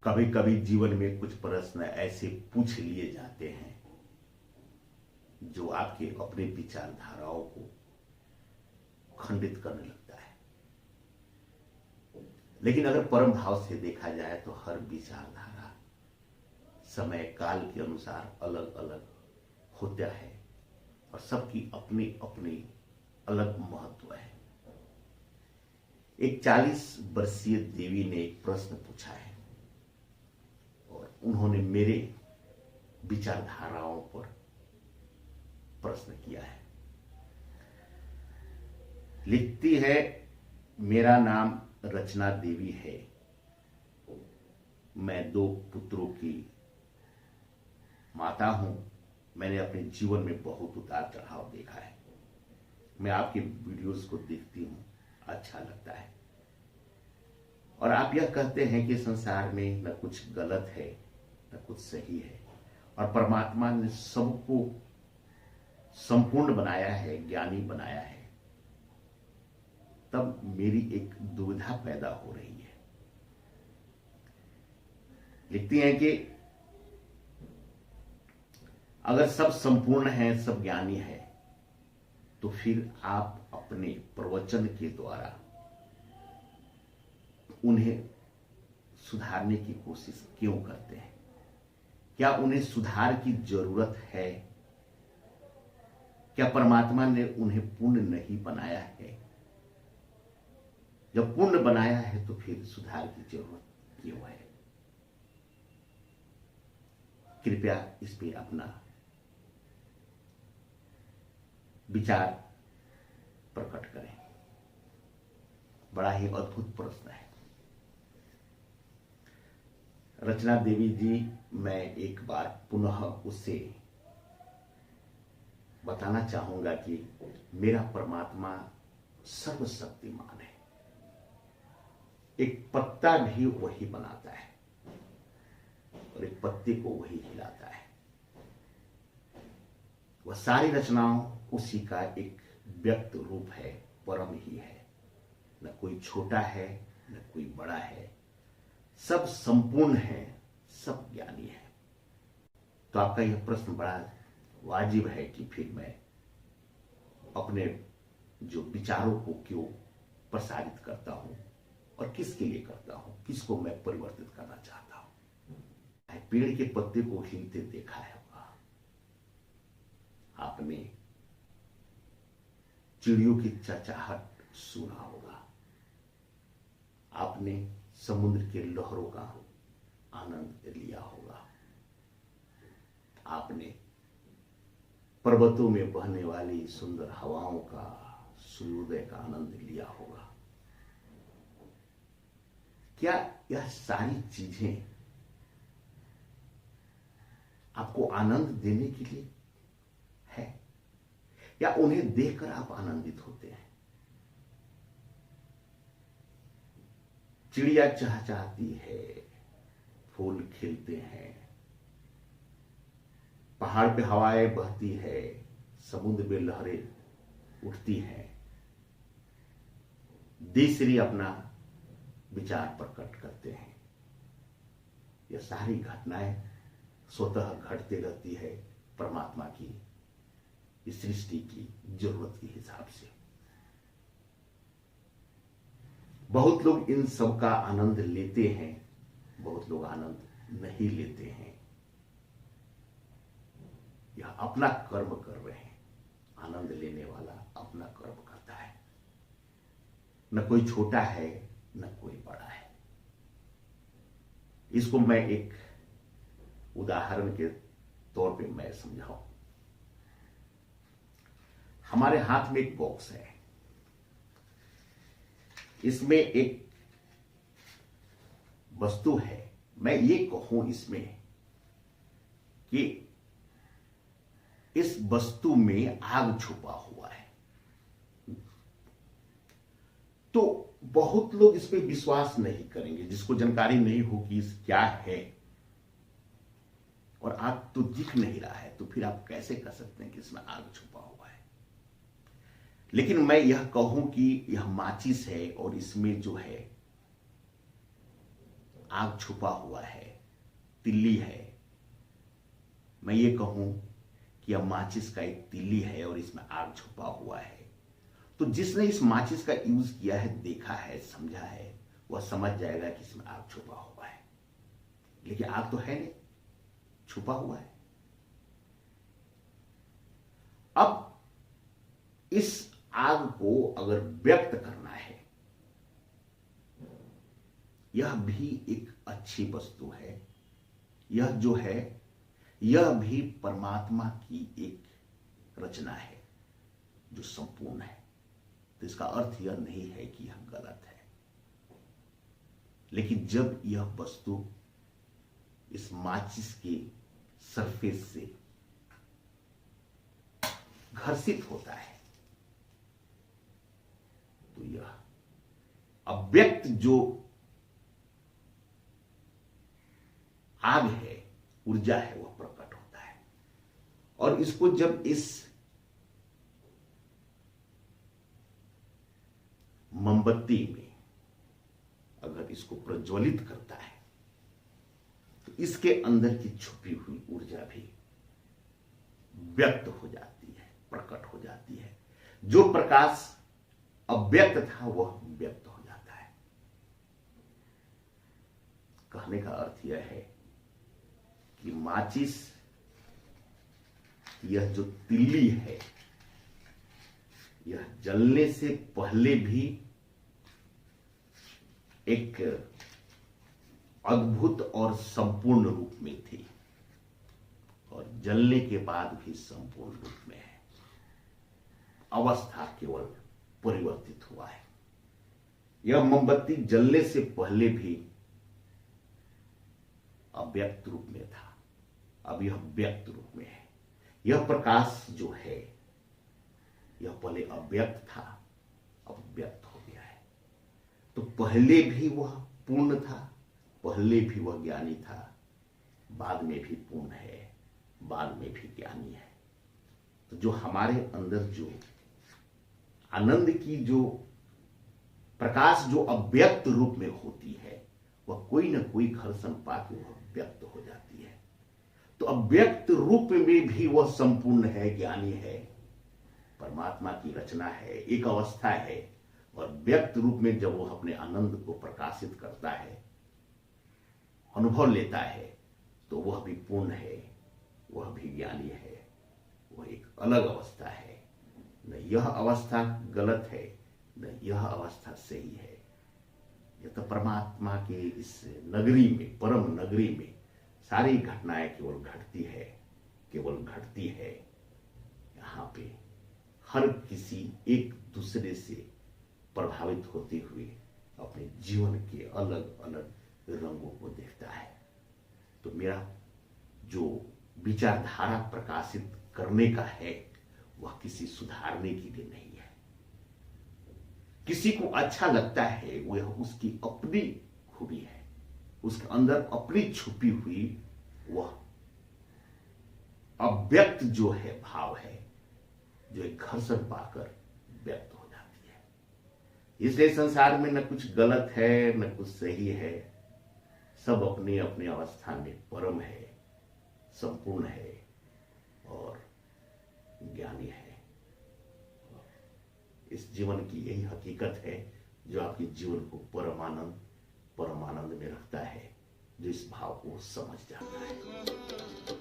कभी कभी जीवन में कुछ प्रश्न ऐसे पूछ लिए जाते हैं जो आपके अपने विचारधाराओं को खंडित करने लगता है। लेकिन अगर परम भाव से देखा जाए तो हर विचारधारा समय काल के अनुसार अलग अलग होता है और सबकी अपनी अपनी अलग महत्व है। एक 40 वर्षीय देवी ने एक प्रश्न पूछा है और उन्होंने मेरे विचारधाराओं पर प्रश्न किया है। लिखती है, मेरा नाम रचना देवी है। मैं 2 पुत्रों की माता हूं। मैंने अपने जीवन में बहुत उतार चढ़ाव देखा है। मैं आपके वीडियोस को देखती हूं, अच्छा लगता है। और आप यह कहते हैं कि संसार में न कुछ गलत है न कुछ सही है और परमात्मा ने सबको संपूर्ण बनाया है, ज्ञानी बनाया है। तब मेरी एक दुविधा पैदा हो रही है। लिखती हैं कि अगर सब संपूर्ण है, सब ज्ञानी है, तो फिर आप अपने प्रवचन के द्वारा उन्हें सुधारने की कोशिश क्यों करते हैं? क्या उन्हें सुधार की जरूरत है? क्या परमात्मा ने उन्हें पूर्ण नहीं बनाया है? जब पूर्ण बनाया है तो फिर सुधार की जरूरत क्यों है? कृपया इस पे अपना विचार प्रकट करें। बड़ा ही अद्भुत प्रश्न है। रचना देवी जी, मैं एक बार पुनः उससे बताना चाहूंगा कि मेरा परमात्मा सर्वशक्तिमान है। एक पत्ता भी वही बनाता है और एक पत्ते को वही हिलाता है। वह सारी रचनाओं उसी का एक व्यक्त रूप है, परम ही है। न कोई छोटा है न कोई बड़ा है, सब संपूर्ण है, सब ज्ञानी है। तो आपका यह प्रश्न बड़ा वाजिब है कि फिर मैं अपने जो विचारों को क्यों प्रसारित करता हूं और किसके लिए करता हूं, किसको मैं परिवर्तित करना चाहता हूं। पेड़ के पत्ते को हिलते देखा है आपने, चिड़ियों की चहचहाट सुना होगा, आपने समुद्र के लहरों का आनंद लिया होगा, आपने पर्वतों में बहने वाली सुंदर हवाओं का, सूर्योदय का आनंद लिया होगा। क्या यह सारी चीजें आपको आनंद देने के लिए है या उन्हें देखकर आप आनंदित होते हैं? चिड़िया चहचहाती है, फूल खिलते हैं, पहाड़ पे हवाएं बहती है, समुद्र में लहरें उठती हैं, देशरी अपना विचार प्रकट करते हैं। यह सारी घटनाएं स्वतः घटती रहती है परमात्मा की इस सृष्टि की जरूरत के हिसाब से। बहुत लोग इन सब का आनंद लेते हैं, बहुत लोग आनंद नहीं लेते हैं। यह अपना कर्म कर रहे हैं। आनंद लेने वाला अपना कर्म करता है। न कोई छोटा है न कोई बड़ा है। इसको मैं एक उदाहरण के तौर पे मैं समझाऊं। हमारे हाथ में एक बॉक्स है, इसमें एक वस्तु है। मैं ये कहूं इसमें कि इस वस्तु में आग छुपा हुआ है, तो बहुत लोग इस पे विश्वास नहीं करेंगे, जिसको जानकारी नहीं होगी इस क्या है और आग तो दिख नहीं रहा है, तो फिर आप कैसे कह सकते हैं कि इसमें आग छुपा हुआ है। लेकिन मैं यह कहूं कि यह माचिस है और इसमें जो है आग छुपा हुआ है, तिल्ली है। मैं ये कहूं कि यह माचिस का एक तिल्ली है और इसमें आग छुपा हुआ है, तो जिसने इस माचिस का यूज किया है, देखा है, समझा है, वह समझ जाएगा कि इसमें आग छुपा हुआ है। लेकिन आग तो है नहीं, छुपा हुआ है। अब इस आग को अगर व्यक्त करना है, यह भी एक अच्छी वस्तु है। यह जो है, यह भी परमात्मा की एक रचना है जो संपूर्ण है। तो इसका अर्थ यह नहीं है कि यह गलत है। लेकिन जब यह वस्तु इस माचिस के सरफेस से घर्षित होता है, तो यह अव्यक्त जो आग है, ऊर्जा है, वह प्रकट होता है। और इसको जब इस मोमबत्ती में अगर इसको प्रज्वलित करता है, तो इसके अंदर की छुपी हुई ऊर्जा भी व्यक्त हो जाती है, प्रकट हो जाती है। जो प्रकाश अव्यक्त था वह व्यक्त हो जाता है। कहने का अर्थ यह है कि माचिस, यह जो तिल्ली है, यह जलने से पहले भी एक अद्भुत और संपूर्ण रूप में थी और जलने के बाद भी संपूर्ण रूप में है। अवस्था केवल परिवर्तित हुआ है। यह मोमबत्ती जलने से पहले भी अव्यक्त रूप में था, अब यह व्यक्त रूप में है। यह प्रकाश जो है, यह पहले अव्यक्त था, अब व्यक्त हो गया है। तो पहले भी वह पूर्ण था, पहले भी वह ज्ञानी था, बाद में भी पूर्ण है, बाद में भी ज्ञानी है। तो जो हमारे अंदर जो आनंद की जो प्रकाश जो अव्यक्त रूप में होती है, वह कोई ना कोई घर्षण पाके वह व्यक्त हो जाती है। तो अव्यक्त रूप में भी वह संपूर्ण है, ज्ञानी है, परमात्मा की रचना है, एक अवस्था है। और व्यक्त रूप में जब वह अपने आनंद को प्रकाशित करता है, अनुभव लेता है, तो वह भी पूर्ण है, वह भी ज्ञानी है, वह एक अलग अवस्था है। न यह अवस्था गलत है, न यह अवस्था सही है। यह तो परमात्मा के इस नगरी में, परम नगरी में सारी घटनाएं केवल घटती है, केवल घटती है। यहाँ पे हर किसी एक दूसरे से प्रभावित होते हुए अपने जीवन के अलग अलग रंगों को देखता है। तो मेरा जो विचारधारा प्रकाशित करने का है, वह किसी सुधारने के लिए नहीं है। किसी को अच्छा लगता है, वह उसकी अपनी खूबी है, उसके अंदर अपनी छुपी हुई वह अव्यक्त जो है भाव है, जो एक घर्षण पाकर व्यक्त हो जाती है। इसलिए संसार में न कुछ गलत है, न कुछ सही है, सब अपने अपने अवस्था में परम है, संपूर्ण है और ज्ञानी है। इस जीवन की यही हकीकत है जो आपके जीवन को परमानंद में रखता है, जो इस भाव को समझ जाता है।